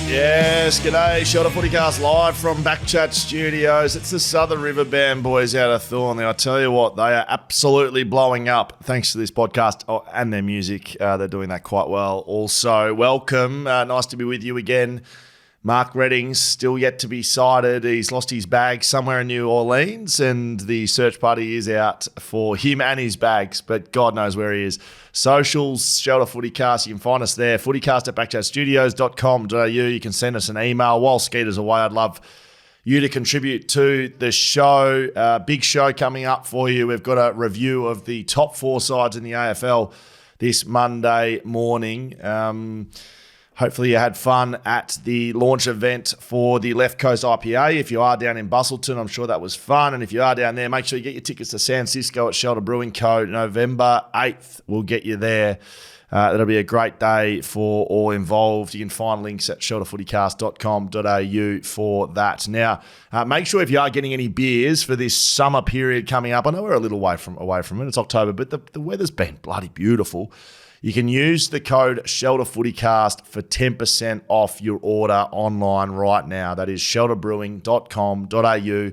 Yes, g'day. Shelter FootyCast live from BackChat Studios. It's the Southern River Band boys out of Thornley. I tell you what, they are absolutely blowing up thanks to this podcast and their music. They're doing that quite well. Also, welcome. Nice to be with you again. Mark Redding's still yet to be sighted. He's lost his bag somewhere in New Orleans, and the search party is out for him and his bags, but God knows where he is. Socials, Shelter FootyCast, you can find us there, footycast at backchatstudios.com.au. You can send us an email. While Skeeter's away, I'd love you to contribute to the show. Big show coming up for you. We've got a review of the top four sides in the AFL this Monday morning. Hopefully you had fun at the launch event for the Left Coast IPA. If you are down in Busselton, I'm sure that was fun. And if you are down there, make sure you get your tickets to San Cisco at Shelter Brewing Co. November 8th. We'll get you there. That'll be a great day for all involved. You can find links at shelterfootycast.com.au for that. Now, make sure if you are getting any beers for this summer period coming up, I know we're a little away from it. It's October, but the weather's been bloody beautiful. You can use the code ShelterFootyCast for 10% off your order online right now. That is shelterbrewing.com.au,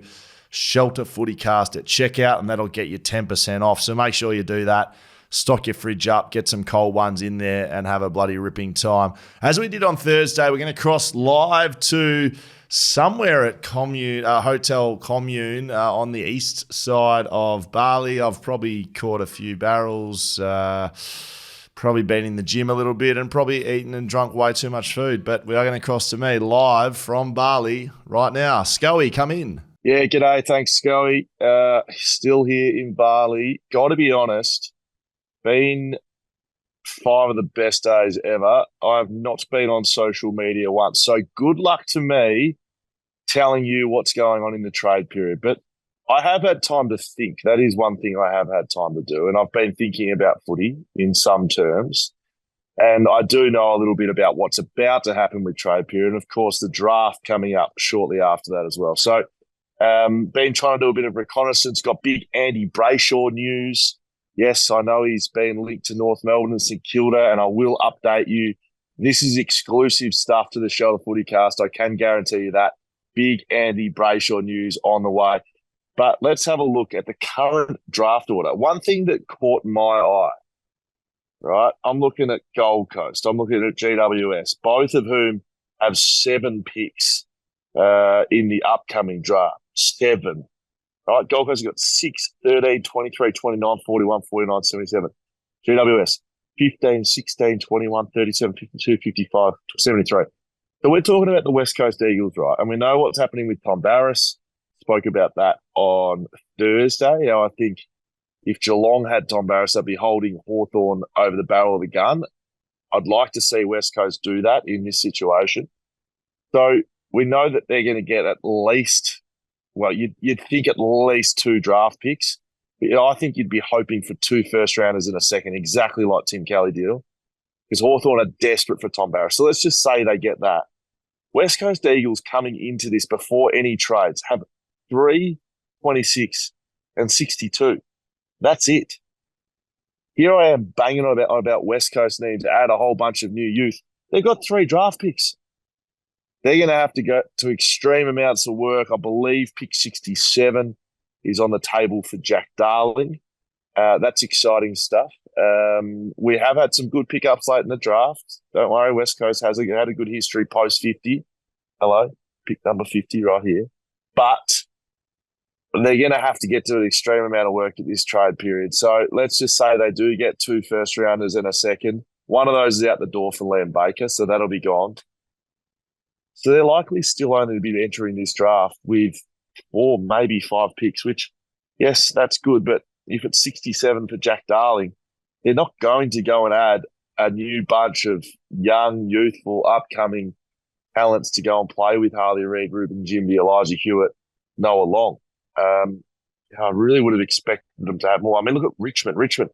ShelterFootyCast at checkout, and that'll get you 10% off. So make sure you do that. Stock your fridge up, get some cold ones in there, and have a bloody ripping time. As we did on Thursday, we're going to cross live to somewhere at Hotel Commune on the east side of Bali. I've probably caught a few barrels, probably been in the gym a little bit and probably eaten and drunk way too much food. But we are going to cross to me live from Bali right now. Schoey, come in. Yeah, g'day. Thanks, Schoey. Still here in Bali. Got to be honest, been 5 of the best days ever. I've not been on social media once. So good luck to me telling you what's going on in the trade period. But I have had time to think. That is one thing I have had time to do. And I've been thinking about footy in some terms. And I do know a little bit about what's about to happen with trade period. And, of course, the draft coming up shortly after that as well. So been trying to do a bit of reconnaissance. Got big Andy Brayshaw news. Yes, I know he's been linked to North Melbourne and St Kilda, and I will update you. This is exclusive stuff to the Shelter FootyCast. I can guarantee you that. Big Andy Brayshaw news on the way. But let's have a look at the current draft order. One thing that caught my eye, right? I'm looking at Gold Coast. I'm looking at GWS, both of whom have 7 picks in the upcoming draft. 7. Right? Gold Coast have got 6, 13, 23, 29, 41, 49, 77. GWS, 15, 16, 21, 37, 52, 55, 73. So we're talking about the West Coast Eagles, right? And we know what's happening with Tom Barras. Spoke about that on Thursday. I think if Geelong had Tom Barras, they'd be holding Hawthorn over the barrel of a gun. I'd like to see West Coast do that in this situation. So we know that they're going to get at least, well, you'd think at least 2 draft picks. But I think you'd be hoping for 2 first-rounders in a second, exactly like Tim Kelly did, because Hawthorn are desperate for Tom Barras. So let's just say they get that. West Coast Eagles coming into this before any trades have 3, 26, and 62. That's it. Here I am banging on about West Coast needing to add a whole bunch of new youth. They've got 3 draft picks. They're going to have to go to extreme amounts of work. I believe pick 67 is on the table for Jack Darling. That's exciting stuff. We have had some good pickups late in the draft. Don't worry, West Coast had a good history post 50. Hello, pick number 50 right here. But they're going to have to get to an extreme amount of work at this trade period. So let's just say they do get 2 first-rounders and a second. One of those is out the door for Liam Baker, so that'll be gone. So they're likely still only to be entering this draft with 4, maybe 5 picks, which, yes, that's good. But if it's 67 for Jack Darling, they're not going to go and add a new bunch of young, youthful, upcoming talents to go and play with Harley Reid, Ruben Jimby, Elijah Hewitt, Noah Long. I really would have expected them to have more. I mean, look at Richmond. Richmond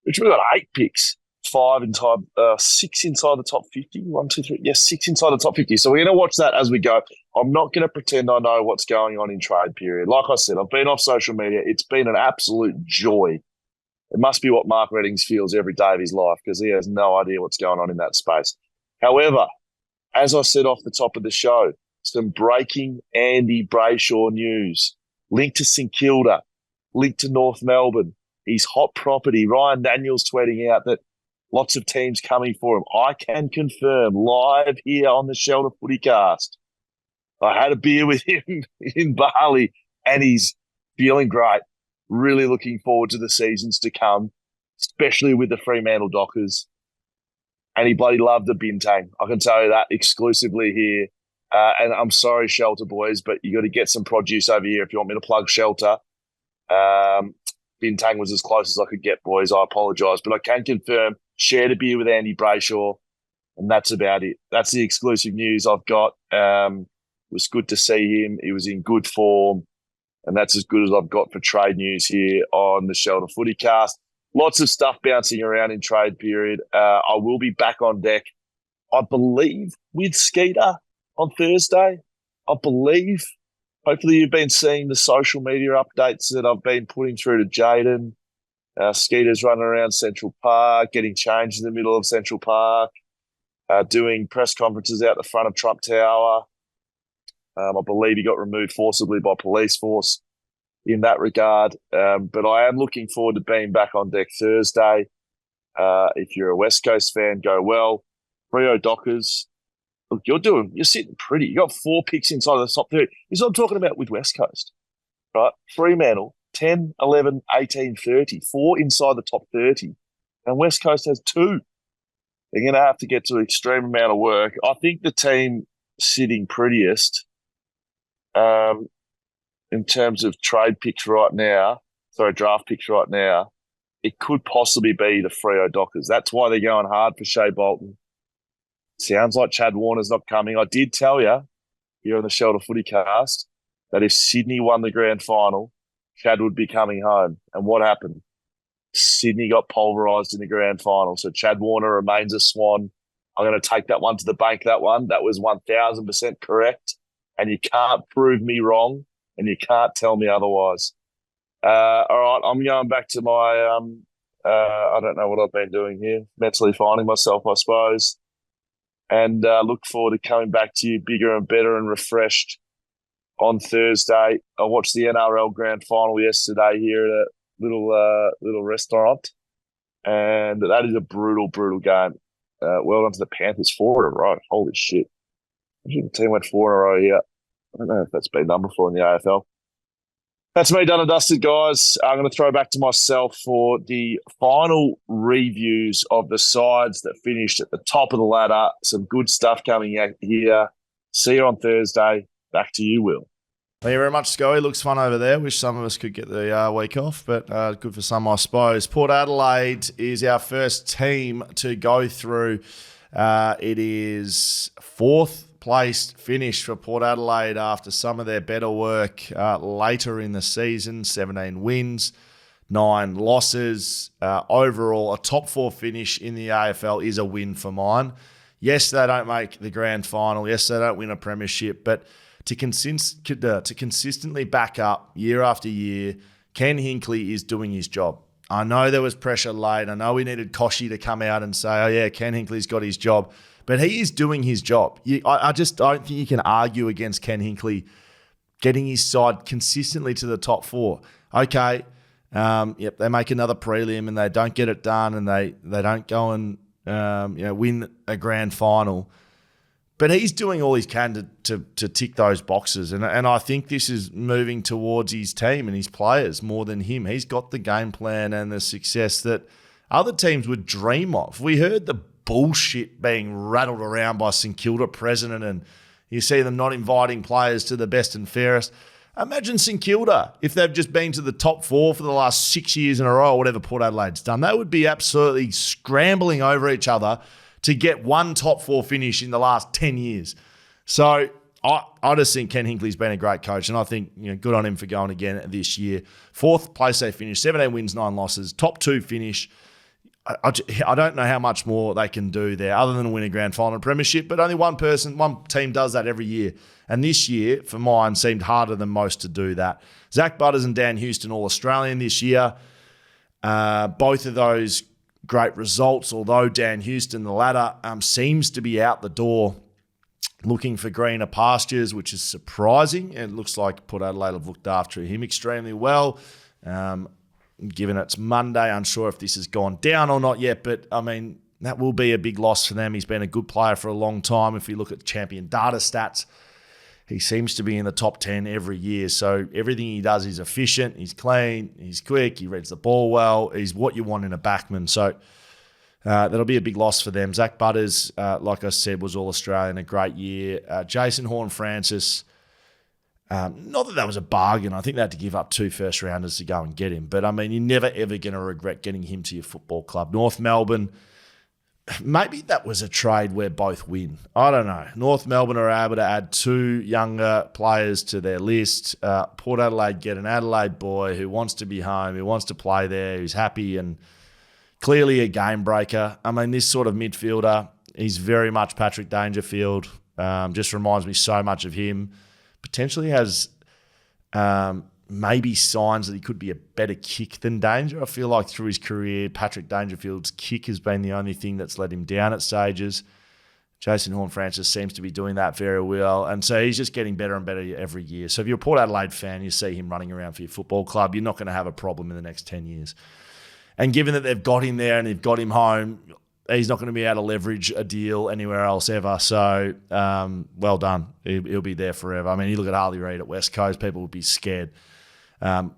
got 8 picks, 6 inside the top 50. 1, 2, 3. Yes, 6 inside the top 50. So we're going to watch that as we go. I'm not going to pretend I know what's going on in trade period. Like I said, I've been off social media. It's been an absolute joy. It must be what Mark Reddings feels every day of his life because he has no idea what's going on in that space. However, As I said off the top of the show, some breaking Andy Brayshaw news. Linked to St Kilda, linked to North Melbourne. His hot property. Ryan Daniels tweeting out that lots of teams coming for him. I can confirm live here on the Shelter FootyCast. I had a beer with him in Bali and he's feeling great. Really looking forward to the seasons to come, especially with the Fremantle Dockers. And he bloody loved the Bintang. I can tell you that exclusively here. And I'm sorry, Shelter boys, but you got to get some produce over here if you want me to plug Shelter. Bintang was as close as I could get, boys. I apologise. But I can confirm, shared a beer with Andy Brayshaw, and that's about it. That's the exclusive news I've got. It was good to see him. He was in good form, and that's as good as I've got for trade news here on the Shelter FootyCast. Lots of stuff bouncing around in trade period. I will be back on deck, I believe, with Skeeter on Thursday. I believe. Hopefully you've been seeing the social media updates that I've been putting through to Jaden. Skeeter's running around Central Park, getting changed in the middle of Central Park, doing press conferences out the front of Trump Tower. I believe he got removed forcibly by police force in that regard. But I am looking forward to being back on deck Thursday. If you're a West Coast fan, go well. Freo Dockers. Look, you're sitting pretty. You got 4 picks inside the top 30. This is what I'm talking about with West Coast, right? Fremantle, 10, 11, 18, 30. 4 inside the top 30. And West Coast has 2. They're going to have to get to an extreme amount of work. I think the team sitting prettiest in terms of trade picks right now, draft picks right now, it could possibly be the Freo Dockers. That's why they're going hard for Shea Bolton. Sounds like Chad Warner's not coming. I did tell you here on the Shelter FootyCast that if Sydney won the grand final, Chad would be coming home. And what happened? Sydney got pulverised in the grand final. So Chad Warner remains a Swan. I'm going to take that one to the bank, that one. That was 1,000% correct. And you can't prove me wrong and you can't tell me otherwise. All right, I'm going back to my, I don't know what I've been doing here. Mentally finding myself, I suppose. And look forward to coming back to you bigger and better and refreshed on Thursday. I watched the NRL Grand Final yesterday here at a little restaurant, and that is a brutal game. Well done to the Panthers, 4 in a row. Holy shit! I think the team went 4 in a row here. I don't know if that's been done before in the AFL. That's me done and dusted, guys. I'm going to throw back to myself for the final reviews of the sides that finished at the top of the ladder. Some good stuff coming out here. See you on Thursday. Back to you, Will. Thank you very much, Schoey. Looks fun over there. Wish some of us could get the week off, but good for some, I suppose. Port Adelaide is our first team to go through. It is 4th placed finish for Port Adelaide after some of their better work later in the season. 17 wins, 9 losses. Overall, a top 4 finish in the AFL is a win for mine. Yes, they don't make the grand final. Yes, they don't win a premiership, but to consistently back up year after year, Ken Hinkley is doing his job. I know there was pressure late. I know we needed Koshy to come out and say, oh yeah, Ken Hinkley's got his job. But he is doing his job. I just don't think you can argue against Ken Hinkley getting his side consistently to the top 4. Okay, they make another prelim and they don't get it done and they don't go and win a grand final. But he's doing all he can to tick those boxes. And I think this is moving towards his team and his players more than him. He's got the game plan and the success that other teams would dream of. We heard the bullshit being rattled around by St Kilda president, and you see them not inviting players to the best and fairest. Imagine St Kilda, if they've just been to the top 4 for the last 6 years in a row, or whatever Port Adelaide's done. They would be absolutely scrambling over each other to get one top 4 finish in the last 10 years. So I just think Ken Hinkley's been a great coach, and I think good on him for going again this year. 4th place they finished, 17 wins, 9 losses, top 2 finish. I don't know how much more they can do there other than win a grand final and premiership, but only one team does that every year. And this year, for mine, seemed harder than most to do that. Zach Butters and Dan Houston, All-Australian this year. Both of those great results, although Dan Houston, the latter, seems to be out the door looking for greener pastures, which is surprising. It looks like Port Adelaide have looked after him extremely well. Given it's Monday, unsure if this has gone down or not yet, but I mean, that will be a big loss for them. He's been a good player for a long time. If you look at champion data stats, he seems to be in the top 10 every year. So everything he does is efficient, he's clean, he's quick, he reads the ball well. He's what you want in a backman. So that'll be a big loss for them. Zach Butters, like I said, was All-Australian, a great year. Jason Horne-Francis, not that was a bargain. I think they had to give up 2 first-rounders to go and get him. But, I mean, you're never, ever going to regret getting him to your football club. North Melbourne, maybe that was a trade where both win. I don't know. North Melbourne are able to add 2 younger players to their list. Port Adelaide get an Adelaide boy who wants to be home, who wants to play there, who's happy and clearly a game breaker. I mean, this sort of midfielder, he's very much Patrick Dangerfield. Just reminds me so much of him. Potentially has maybe signs that he could be a better kick than Danger. I feel like through his career, Patrick Dangerfield's kick has been the only thing that's let him down at stages. Jason Horne-Francis seems to be doing that very well. And so he's just getting better and better every year. So if you're a Port Adelaide fan, you see him running around for your football club, you're not going to have a problem in the next 10 years. And given that they've got him there and they've got him home, he's not going to be able to leverage a deal anywhere else ever. So, well done. He'll be there forever. I mean, you look at Harley Reid at West Coast, people would be scared.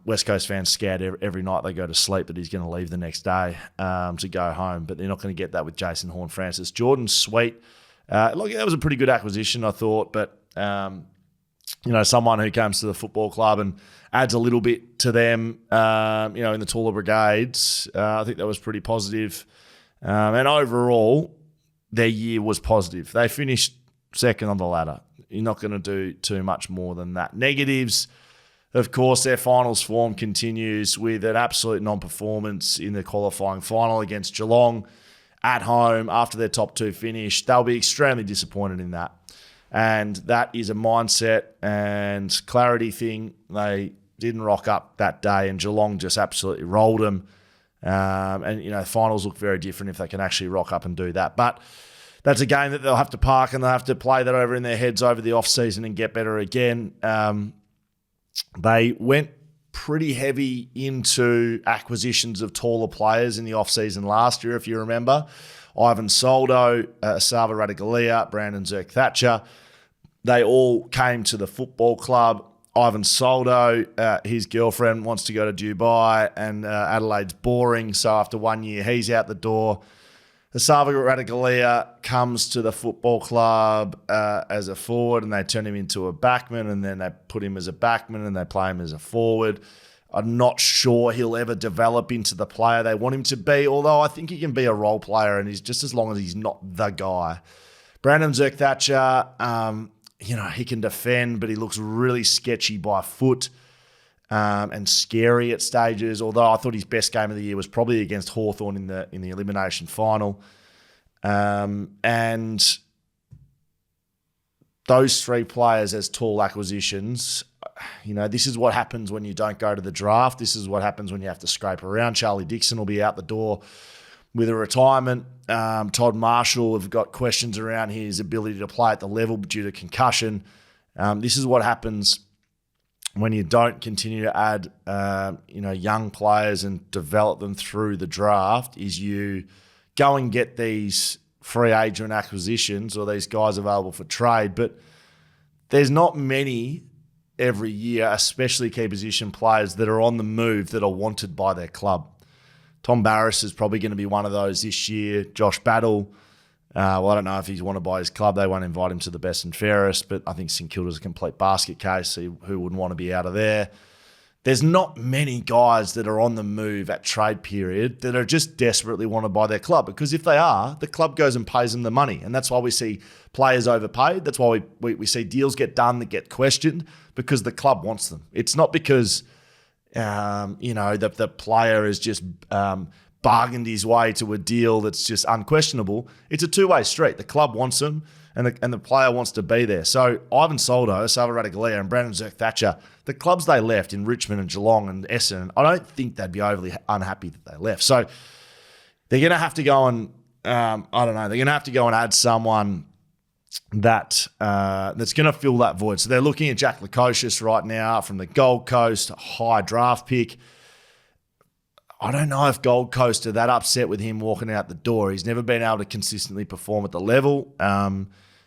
West Coast fans scared every night they go to sleep that he's going to leave the next day to go home. But they're not going to get that with Jason Horne-Francis. Jordan Sweet, look, that was a pretty good acquisition, I thought. But, someone who comes to the football club and adds a little bit to them, in the taller brigades, I think that was pretty positive. And overall, their year was positive. They finished second on the ladder. You're not going to do too much more than that. Negatives, of course, their finals form continues with an absolute non-performance in the qualifying final against Geelong at home after their top 2 finish. They'll be extremely disappointed in that. And that is a mindset and clarity thing. They didn't rock up that day, and Geelong just absolutely rolled them. Finals look very different if they can actually rock up and do that. But that's a game that they'll have to park and they'll have to play that over in their heads over the off-season and get better again. They went pretty heavy into acquisitions of taller players in the off-season last year, if you remember. Ivan Soldo, Sava Radaglia, Brandon Zerk-Thatcher, they all came to the football club. Ivan Soldo, his girlfriend wants to go to Dubai and Adelaide's boring, so after 1 year, he's out the door. Sava Radaglia comes to the football club as a forward and they turn him into a backman, and then they put him as a backman and they play him as a forward. I'm not sure he'll ever develop into the player they want him to be, although I think he can be a role player, and he's just as long as he's not the guy. Brandon Zerk-Thatcher, he can defend, but he looks really sketchy by foot and scary at stages, although I thought his best game of the year was probably against Hawthorn in the elimination final. And those 3 players as tall acquisitions, this is what happens when you don't go to the draft. This is what happens when you have to scrape around. Charlie Dixon will be out the door with a retirement. Todd Marshall have got questions around his ability to play at the level due to concussion. This is what happens when you don't continue to add, young players and develop them through the draft, is you go and get these free agent acquisitions or these guys available for trade. But there's not many every year, especially key position players that are on the move that are wanted by their club. Tom Barris is probably going to be one of those this year. Josh Battle, I don't know if he's wanted by his club. They won't invite him to the best and fairest, but I think St Kilda's a complete basket case, so who wouldn't want to be out of there? There's not many guys that are on the move at trade period that are just desperately wanted by their club, because if they are, the club goes and pays them the money. And that's why we see players overpaid. That's why we see deals get done that get questioned, because the club wants them. It's not because the player has just bargained his way to a deal that's just unquestionable. It's a two-way street. The club wants them, and the player wants to be there. So Ivan Soldo, Sava Radaglia, and Brandon Zerk-Thatcher, the clubs they left in Richmond and Geelong and Essendon, I don't think they'd be overly unhappy that they left. So they're going to have to go and, they're going to have to go and add someone that's going to fill that void. So they're looking at Jack Lukosius right now from the Gold Coast, high draft pick. I don't know if Gold Coast are that upset with him walking out the door. He's never been able to consistently perform at the level.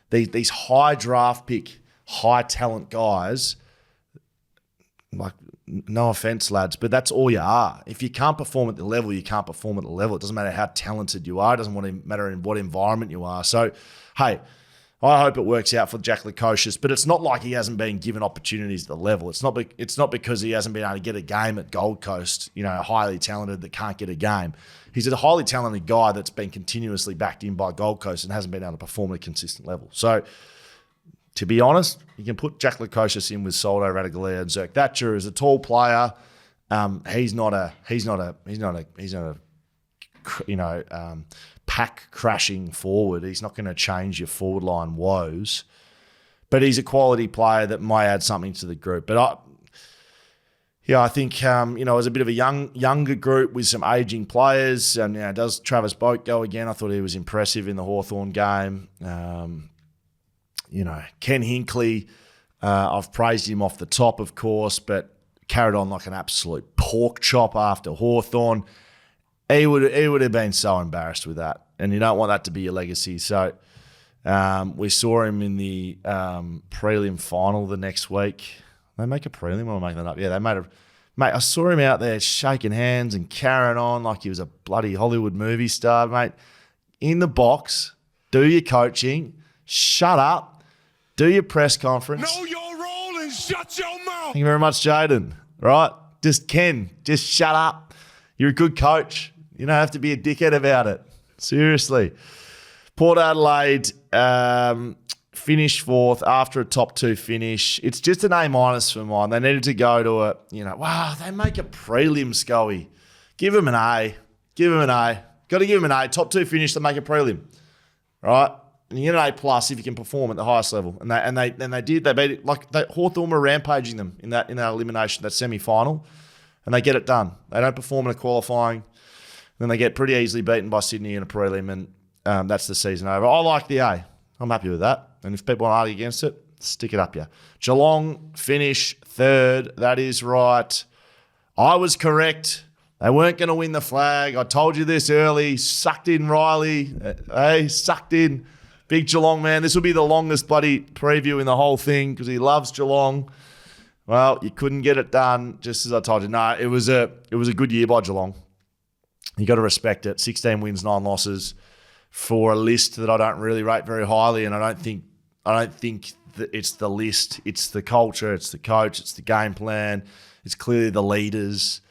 These high draft pick, high talent guys, like, no offense, lads, but that's all you are. If you can't perform at the level, you can't perform at the level. It doesn't matter how talented you are. It doesn't matter in what environment you are. So, hey, I hope it works out for Jack Lukosius, but it's not like he hasn't been given opportunities at the level. It's not because he hasn't been able to get a game at Gold Coast, highly talented that can't get a game. He's a highly talented guy that's been continuously backed in by Gold Coast and hasn't been able to perform at a consistent level. So, to be honest, you can put Jack Lukosius in with Soldo, Radigalea, and Zerk Thatcher as a tall player. He's not a pack crashing forward. He's not going to change your forward line woes, but he's a quality player that might add something to the group. But I think it was a bit of a younger group with some aging players. And does Travis Boak go again? I thought he was impressive in the Hawthorn game. Ken Hinkley, I've praised him off the top, of course, but carried on like an absolute pork chop after Hawthorn. He would have been so embarrassed with that, and you don't want that to be your legacy. So we saw him in the prelim final the next week. They make a prelim, or am I making that up? Yeah, they made a. Mate, I saw him out there shaking hands and carrying on like he was a bloody Hollywood movie star, mate. In the box, do your coaching, shut up. Do your press conference. Know your role and shut your mouth. Thank you very much, Jaden. Right? Just shut up. You're a good coach. You don't have to be a dickhead about it. Seriously. Port Adelaide finished fourth after a top two finish. It's just an A- for mine. They needed to go to they make a prelim, Schoey. Give them an A. Got to give them an A. Top two finish, they make a prelim. Right? And you get an A+ if you can perform at the highest level. And they did. They beat it. Hawthorn were rampaging them in that elimination, that semi-final. And they get it done. They don't perform in a qualifying. Then they get pretty easily beaten by Sydney in a prelim, and that's the season over. I like the A. I'm happy with that. And if people want to argue against it, stick it up, yeah. Geelong finish third. That is right. I was correct. They weren't going to win the flag. I told you this early. Sucked in Riley. Sucked in. Big Geelong man. This will be the longest bloody preview in the whole thing because he loves Geelong. Well, you couldn't get it done, just as I told you. No, it was a good year by Geelong. You got to respect it. 16 wins, 9 losses for a list that I don't really rate very highly, and I don't think that it's the list. It's the culture. It's the coach. It's the game plan. It's clearly the leaders.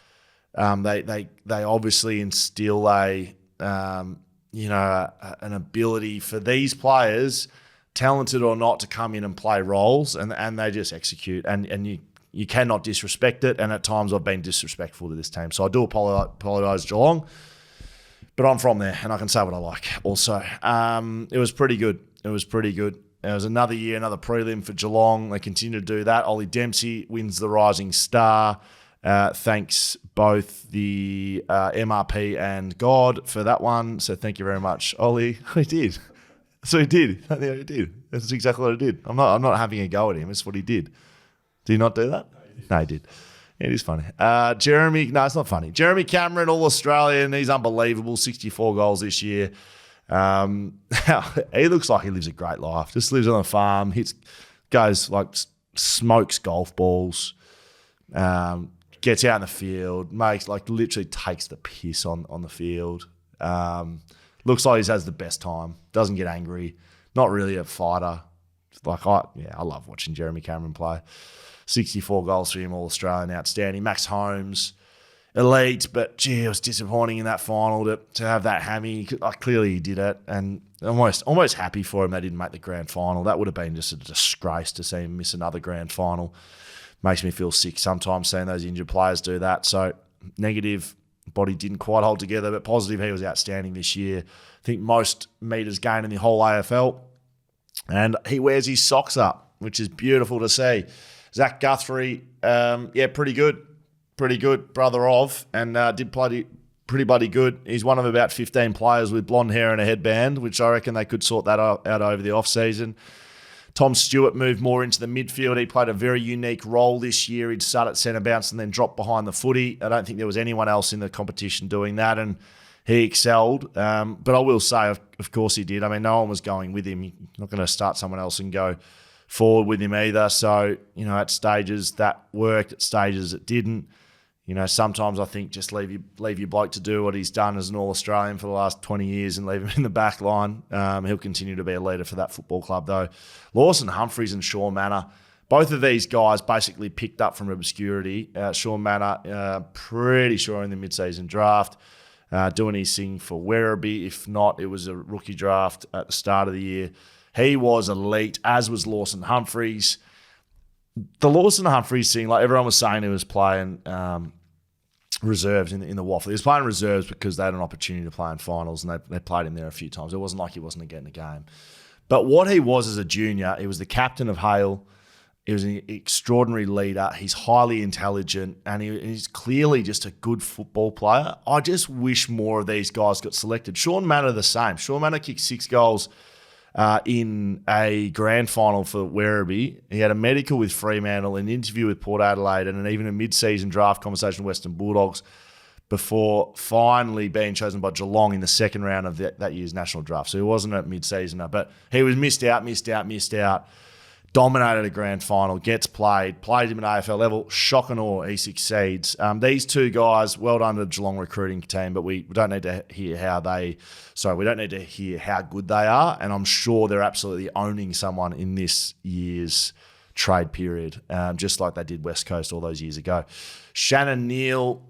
They obviously instill an ability for these players, talented or not, to come in and play roles, and they just execute. And you cannot disrespect it. And at times I've been disrespectful to this team. So I do apologise, Geelong. But I'm from there, and I can say what I like also. It was pretty good. It was another year, another prelim for Geelong. They continue to do that. Ollie Dempsey wins the Rising Star. Thanks both the MRP and God for that one. So thank you very much, Ollie. He did. So he did. I think he did. That's exactly what he did. I'm not having a go at him. It's what he did. Did he not do that? No, he did. It is funny. Jeremy, no, it's not funny. Jeremy Cameron, All-Australian. He's unbelievable. 64 goals this year. He looks like he lives a great life. Just lives on a farm. Goes like smokes golf balls. Gets out in the field. Literally takes the piss on the field. Looks like he has the best time. Doesn't get angry. Not really a fighter. I love watching Jeremy Cameron play. 64 goals for him, All-Australian, outstanding. Max Holmes, elite, but gee, it was disappointing in that final to have that hammy. Clearly he did it, and almost happy for him they didn't make the grand final. That would have been just a disgrace to see him miss another grand final. Makes me feel sick sometimes seeing those injured players do that. So negative, body didn't quite hold together, but positive, he was outstanding this year. I think most metres gained in the whole AFL. And he wears his socks up, which is beautiful to see. Zach Guthrie, pretty good, brother of, and did pretty pretty bloody good. He's one of about 15 players with blonde hair and a headband, which I reckon they could sort that out over the off-season. Tom Stewart moved more into the midfield. He played a very unique role this year. He'd start at centre bounce and then drop behind the footy. I don't think there was anyone else in the competition doing that, and he excelled. But I will say, of course he did. I mean, no one was going with him. You're not going to start someone else and go forward with him either. So, at stages that worked, at stages it didn't. Sometimes I think just leave your bloke to do what he's done as an All-Australian for the last 20 years and leave him in the back line. He'll continue to be a leader for that football club, though. Lawson Humphries and Sean Manor, both of these guys basically picked up from obscurity. Sean Manor, pretty sure in the mid-season draft, doing his thing for Werribee. If not, it was a rookie draft at the start of the year. He was elite, as was Lawson Humphries. The Lawson Humphries thing, like everyone was saying, he was playing reserves in the Waffle. He was playing reserves because they had an opportunity to play in finals, and they played him there a few times. It wasn't like he wasn't getting a game. But what he was as a junior, he was the captain of Hale. He was an extraordinary leader. He's highly intelligent, and he's clearly just a good football player. I just wish more of these guys got selected. Sean Manor the same. Sean Manor kicked 6 goals in a grand final for Werribee. He had a medical with Fremantle, an interview with Port Adelaide, and even a mid-season draft conversation with Western Bulldogs before finally being chosen by Geelong in the second round of that year's national draft. So he wasn't a mid-seasoner, but he was missed out. Dominated a grand final, gets played him at AFL level, shock and awe, he succeeds. These two guys, well done to the Geelong recruiting team, but we don't need to hear how good they are, and I'm sure they're absolutely owning someone in this year's trade period, just like they did West Coast all those years ago. Shannon Neal,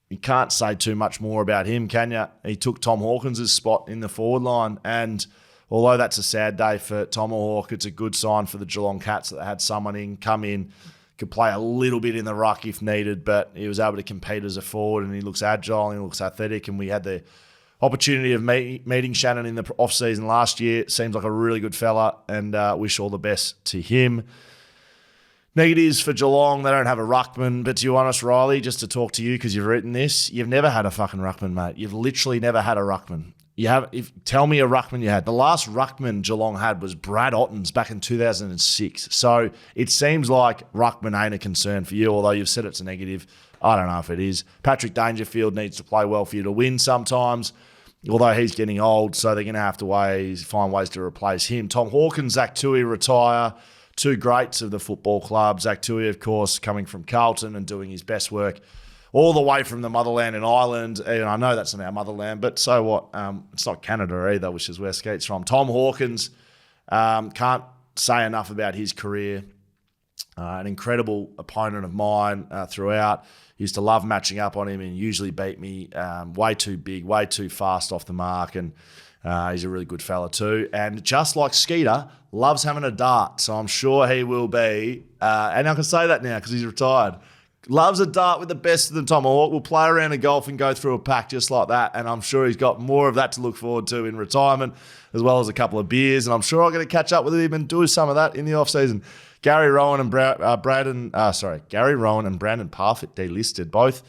you can't say too much more about him, can you? He took Tom Hawkins' spot in the forward line, and although that's a sad day for Tomahawk, it's a good sign for the Geelong Cats that they had someone come in, could play a little bit in the ruck if needed, but he was able to compete as a forward, and he looks agile and he looks athletic, and we had the opportunity of meeting Shannon in the off-season last year. Seems like a really good fella, and wish all the best to him. Negatives for Geelong, they don't have a ruckman, but to be honest, Riley, just to talk to you because you've written this, you've never had a fucking ruckman, mate. You've literally never had a ruckman. Tell me a ruckman you had. The last ruckman Geelong had was Brad Ottens back in 2006. So it seems like ruckman ain't a concern for you, although you've said it's a negative. I don't know if it is. Patrick Dangerfield needs to play well for you to win sometimes, although he's getting old, so they're going to have to find ways to replace him. Tom Hawkins, Zach Tui retire. Two greats of the football club. Zach Tui, of course, coming from Carlton and doing his best work all the way from the motherland in Ireland. And I know that's not our motherland, but so what? It's not Canada either, which is where Skeet's from. Tom Hawkins, can't say enough about his career. An incredible opponent of mine throughout. Used to love matching up on him and usually beat me. Way too big, way too fast off the mark, and he's a really good fella too. And just like Skeeter, loves having a dart, so I'm sure he will be. And I can say that now because he's retired. Loves a dart with the best of them. Tomahawk will play around a golf and go through a pack just like that. And I'm sure he's got more of that to look forward to in retirement, as well as a couple of beers. And I'm sure I'm going to catch up with him and do some of that in the off season. Gary Rowan and Brandon Parfitt delisted. Both,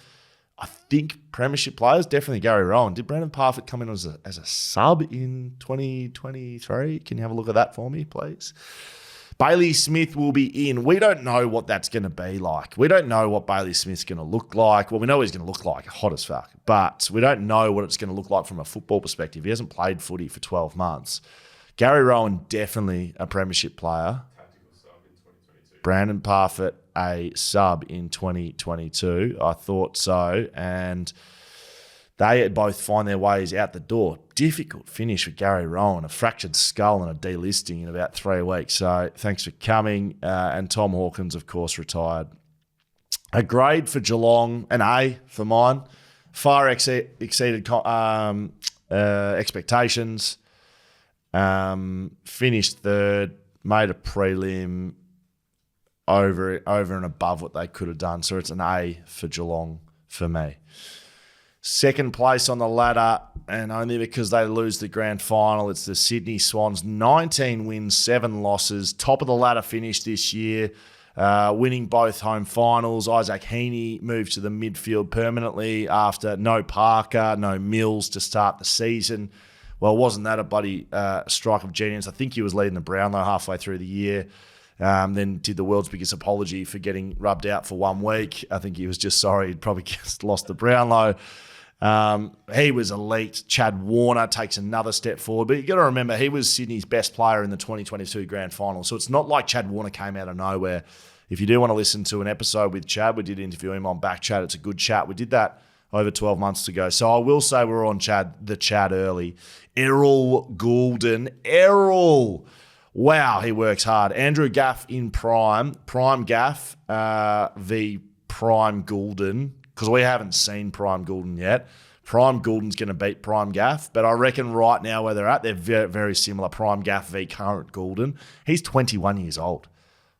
I think, premiership players. Definitely Gary Rowan. Did Brandon Parfitt come in as a sub in 2023? Can you have a look at that for me, please? Bailey Smith will be in. We don't know what that's going to be like. We don't know what Bailey Smith's going to look like. Well, we know he's going to look like hot as fuck, but we don't know what it's going to look like from a football perspective. He hasn't played footy for 12 months. Gary Rowan, definitely a premiership player. Brandon Parfitt, a sub in 2022. I thought so, and they both find their ways out the door. Difficult finish with Gary Rowan, a fractured skull and a delisting in about 3 weeks. So thanks for coming. And Tom Hawkins, of course, retired. A grade for Geelong, an A for mine. Far exceeded expectations. Finished third, made a prelim over and above what they could have done. So it's an A for Geelong for me. Second place on the ladder, and only because they lose the grand final, it's the Sydney Swans. 19 wins, 7 losses. Top of the ladder finish this year. winning both home finals. Isaac Heaney moved to the midfield permanently after no Parker, no Mills to start the season. Well, wasn't that a bloody strike of genius? I think he was leading the Brownlow halfway through the year. Then did the world's biggest apology for getting rubbed out for 1 week. I think he was just sorry he'd probably just lost the Brownlow. He was elite. Chad Warner takes another step forward. But you got to remember, he was Sydney's best player in the 2022 grand final. So it's not like Chad Warner came out of nowhere. If you do want to listen to an episode with Chad, we did interview him on BackChat. It's a good chat. We did that over 12 months ago. So I will say we're on the Chad early. Errol Goulden. Errol. Wow, he works hard. Andrew Gaff in prime. Prime Gaff v Prime Goulden, because we haven't seen Prime Goulden yet. Prime Goulden's going to beat Prime Gaff, but I reckon right now where they're at, they're very, very similar. Prime Gaff v current Goulden. He's 21 years old.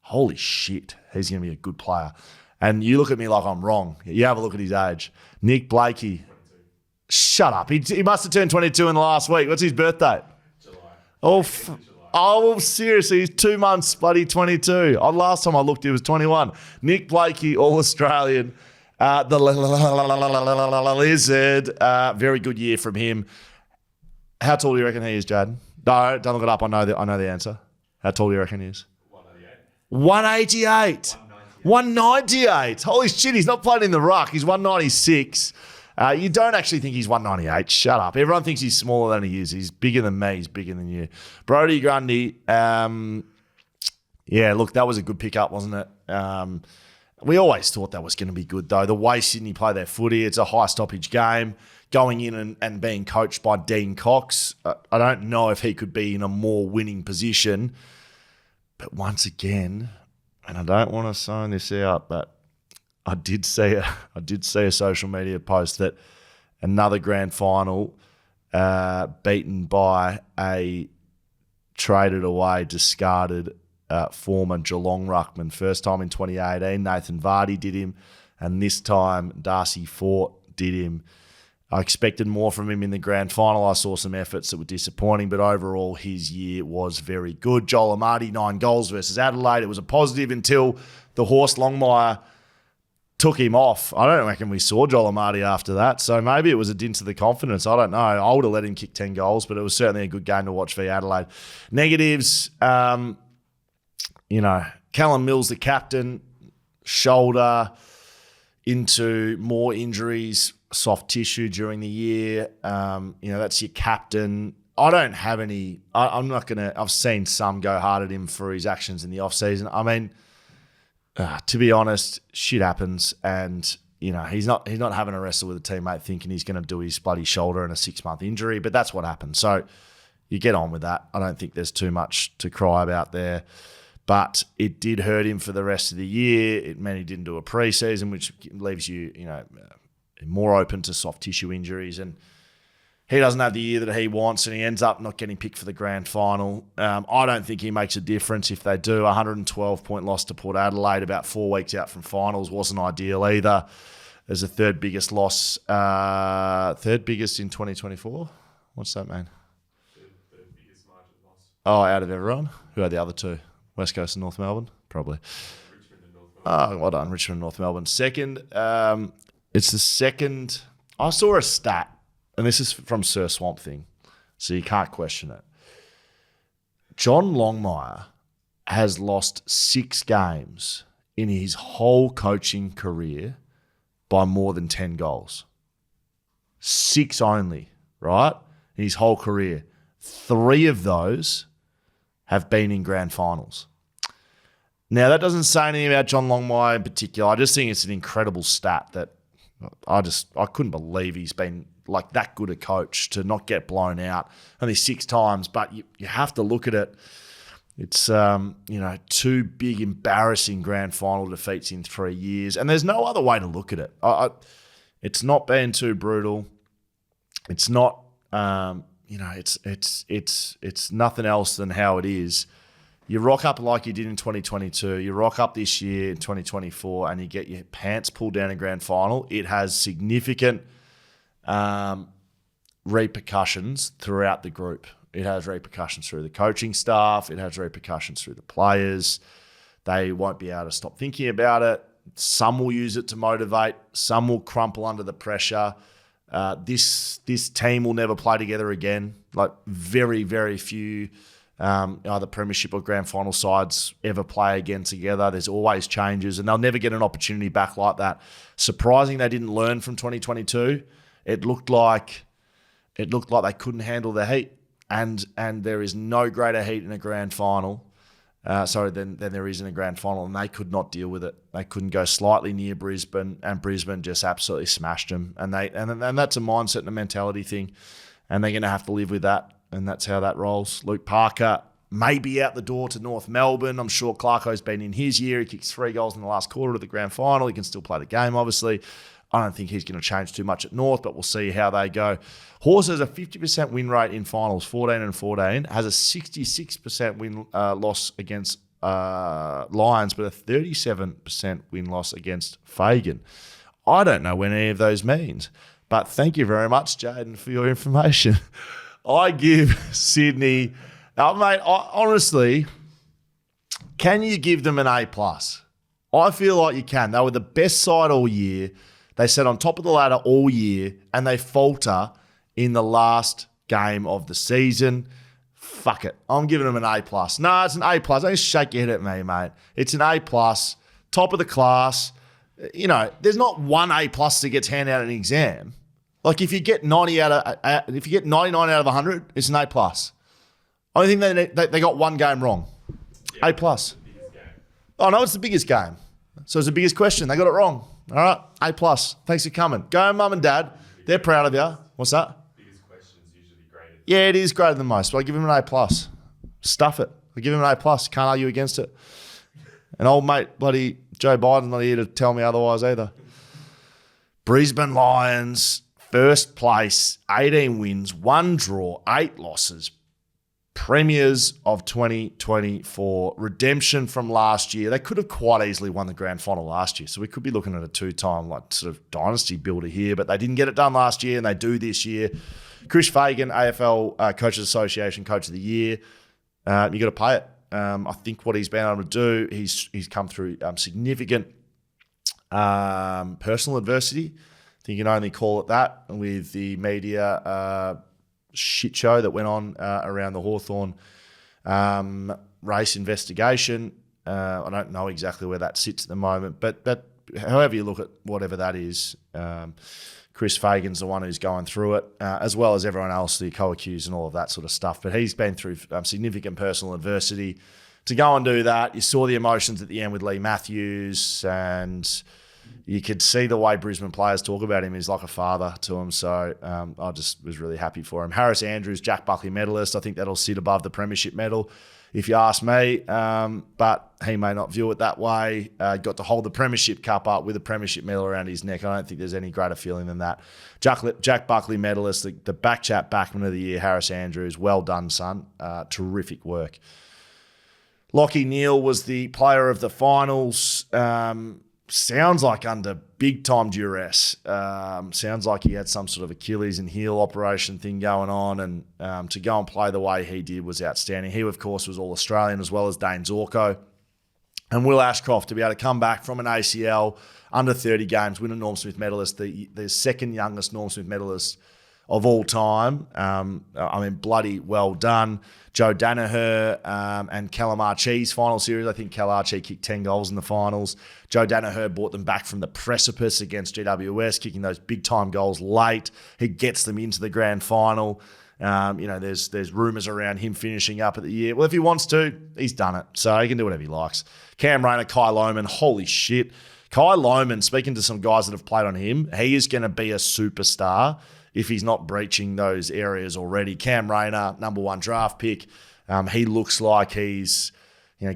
Holy shit, he's going to be a good player. And you look at me like I'm wrong. You have a look at his age. Nick Blakey. 22. Shut up. He must have turned 22 in the last week. What's his birthday? July. Oh, seriously, he's 2 months, bloody 22. Last time I looked, he was 21. Nick Blakey, All-Australian. The Lizard. Very good year from him. How tall do you reckon he is, Jad? No, don't look it up. I know the answer. How tall do you reckon he is? 188. 198. Holy shit, he's not playing in the ruck. He's 196. You don't actually think he's 198. Shut up. Everyone thinks he's smaller than he is. He's bigger than me. He's bigger than you. Brodie Grundy. Yeah, look, that was a good pickup, wasn't it? We always thought that was going to be good, though. The way Sydney play their footy, it's a high stoppage game. Going in and being coached by Dean Cox, I don't know if he could be in a more winning position. But once again, and I don't want to sign this out, but I did see a social media post that another grand final beaten by a traded away, discarded former Geelong ruckman. First time in 2018, Nathan Vardy did him, and this time Darcy Fort did him. I expected more from him in the grand final. I saw some efforts that were disappointing, but overall his year was very good. Joel Amati, 9 goals versus Adelaide. It was a positive until the horse Longmire took him off. I don't reckon we saw Joel Amati after that, so maybe it was a dint to the confidence. I don't know. I would have let him kick 10 goals, but it was certainly a good game to watch v Adelaide. Negatives, Callum Mills, the captain, shoulder into more injuries, soft tissue during the year. That's your captain. I don't have any. I'm not going to. I've seen some go hard at him for his actions in the off season. I mean, to be honest, shit happens, and he's not having a wrestle with a teammate thinking he's going to do his bloody shoulder in a 6-month injury. But that's what happened. So you get on with that. I don't think there's too much to cry about there. But it did hurt him for the rest of the year. It meant he didn't do a preseason, which leaves you, more open to soft tissue injuries. And he doesn't have the year that he wants, and he ends up not getting picked for the grand final. I don't think he makes a difference if they do. 112-point loss to Port Adelaide about 4 weeks out from finals wasn't ideal either. There's a third biggest loss, third biggest in 2024. What's that mean? Third biggest margin loss. Oh, out of everyone? Who are the other two? West Coast and North Melbourne? Probably. Richmond and North Melbourne. Oh, well done. Richmond and North Melbourne. Second, it's the second. I saw a stat, and this is from Sir Swamp Thing, so you can't question it. John Longmire has lost 6 games in his whole coaching career by more than 10 goals. 6 only, right? In his whole career. 3 of those have been in grand finals. Now, that doesn't say anything about John Longmire in particular. I just think it's an incredible stat that I couldn't believe he's been like that good a coach to not get blown out only 6 times. But you have to look at it. It's 2 big embarrassing grand final defeats in 3 years, and there's no other way to look at it. It's not been too brutal. It's not. It's nothing else than how it is. You rock up like you did in 2022. You rock up this year in 2024, and you get your pants pulled down in grand final. It has significant repercussions throughout the group. It has repercussions through the coaching staff. It has repercussions through the players. They won't be able to stop thinking about it. Some will use it to motivate. Some will crumple under the pressure. This team will never play together again. Like very, very few either premiership or grand final sides ever play again together. There's always changes, and they'll never get an opportunity back like that. Surprising they didn't learn from 2022. It looked like they couldn't handle the heat, and there is no greater heat in a grand final. Than there is in a grand final, and they could not deal with it. They couldn't go slightly near Brisbane, and Brisbane just absolutely smashed them. And that's a mindset and a mentality thing, and they're going to have to live with that, and that's how that rolls. Luke Parker may be out the door to North Melbourne. I'm sure Clarko's been in his year. He kicks 3 goals in the last quarter of the grand final. He can still play the game, obviously. I don't think he's going to change too much at North, but we'll see how they go. Horse has a 50% win rate in finals, 14-14, has a 66% win loss against Lions, but a 37% win-loss against Fagan. I don't know what any of those means, but thank you very much, Jaden, for your information. I give Sydney... mate, honestly, can you give them an A+? I feel like you can. They were the best side all year. They sat on top of the ladder all year, and they falter in the last game of the season. Fuck it. I'm giving them an A+. No, it's an A+. Don't shake your head at me, mate. It's an A+, top of the class. You know, there's not one A+ that gets handed out in an exam. Like if you get 99 out of 100, it's an A+. Only thing they got one game wrong. Yeah, A+. Oh no, it's the biggest game. So it's the biggest question. They got it wrong. All right, A+. Thanks for coming. Go, mum and dad. They're proud of you. What's that? Biggest question is usually graded. Yeah, it is greater than most, but I give him an A+. Stuff it. I give him an A+. Can't argue against it. And old mate, bloody Joe Biden's not here to tell me otherwise either. Brisbane Lions, first place, 18 wins, 1 draw, 8 losses. Premiers of 2024, redemption from last year. They could have quite easily won the grand final last year, so we could be looking at a 2-time sort of dynasty builder here, but they didn't get it done last year, and they do this year. Chris Fagan, AFL Coaches Association Coach of the Year. You got to pay it. I think what he's been able to do, he's come through significant personal adversity. I think you can only call it that with the media shit show that went on around the Hawthorn race investigation. I don't know exactly where that sits at the moment, but that, however you look at whatever that is, Chris Fagan's the one who's going through it, as well as everyone else, the co-accused and all of that sort of stuff. But he's been through significant personal adversity. To go and do that, you saw the emotions at the end with Lee Matthews, and you could see the way Brisbane players talk about him. He's like a father to him. So I just was really happy for him. Harris Andrews, Jack Buckley medalist. I think that'll sit above the premiership medal, if you ask me. But he may not view it that way. Got to hold the premiership cup up with a premiership medal around his neck. I don't think there's any greater feeling than that. Jack Buckley medalist, the BackChat Backman of the Year, Harris Andrews. Well done, son. Terrific work. Lachie Neale was the player of the finals. Sounds like under big-time duress. Sounds like he had some sort of Achilles and heel operation thing going on, and to go and play the way he did was outstanding. He, of course, was All-Australian as well as Dane Zorko. And Will Ashcroft, to be able to come back from an ACL, under 30 games, win a Norm Smith medalist, the second youngest Norm Smith medalist of all time. Bloody well done. Joe Danaher and Callum Archie's final series. I think Cal Archie kicked 10 goals in the finals. Joe Danaher brought them back from the precipice against GWS, kicking those big-time goals late. He gets them into the grand final. There's rumours around him finishing up at the year. Well, if he wants to, he's done it. So he can do whatever he likes. Cam Rayner, Kai Lohman, holy shit. Kai Lohman, speaking to some guys that have played on him, he is going to be a superstar if he's not breaching those areas already. Cam Rayner, number 1 draft pick. He looks like he's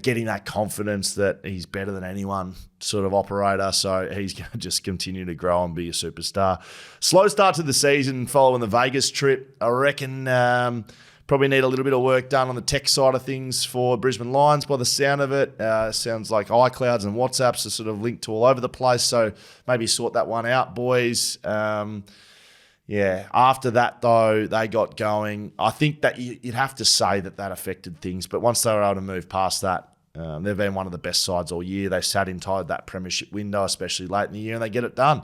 getting that confidence that he's better than anyone sort of operator. So he's going to just continue to grow and be a superstar. Slow start to the season following the Vegas trip. I reckon probably need a little bit of work done on the tech side of things for Brisbane Lions by the sound of it. Sounds like iClouds and WhatsApps are sort of linked to all over the place. So maybe sort that one out, boys. After that, though, they got going. I think that you'd have to say that affected things. But once they were able to move past that, They've been one of the best sides all year. They sat inside that premiership window, especially late in the year, and they get it done.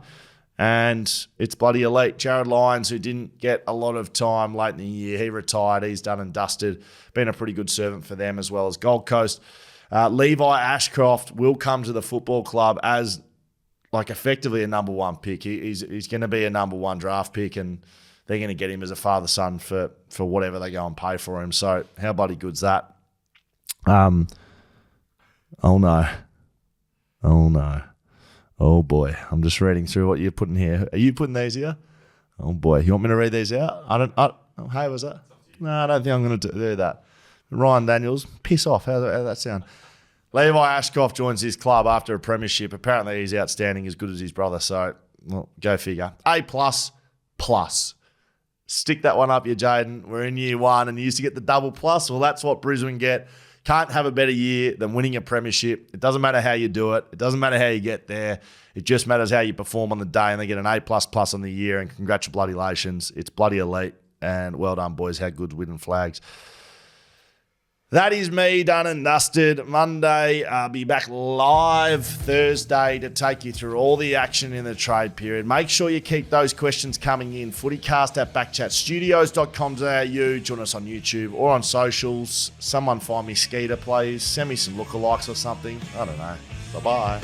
And it's bloody elite. Jared Lyons, who didn't get a lot of time late in the year, he retired. He's done and dusted. Been a pretty good servant for them, as well as Gold Coast. Levi Ashcroft will come to the football club as like effectively a number one pick. He's going to be a number one draft pick, and they're going to get him as a father-son for whatever they go and pay for him. So how bloody good's that? Oh no. Oh boy, I'm just reading through what you're putting here. Are you putting these here? Oh boy, you want me to read these out? Hey, was that? No, I don't think I'm going to do that. Ryan Daniels, piss off. How does that sound? Levi Ashcroft joins his club after a premiership. Apparently he's outstanding, as good as his brother. So, well, go figure. A++. Stick that one up, you Jaden. We're in year one and you used to get the double plus. Well, that's what Brisbane get. Can't have a better year than winning a premiership. It doesn't matter how you do it. It doesn't matter how you get there. It just matters how you perform on the day, and they get an A++ on the year, and congratulations. It's bloody elite, and well done, boys. How good winning flags. That is me, done and dusted. Monday, I'll be back live Thursday to take you through all the action in the trade period. Make sure you keep those questions coming in. FootyCast at backchatstudios.com.au. Join us on YouTube or on socials. Someone find me Skeeter, please. Send me some lookalikes or something. I don't know. Bye-bye.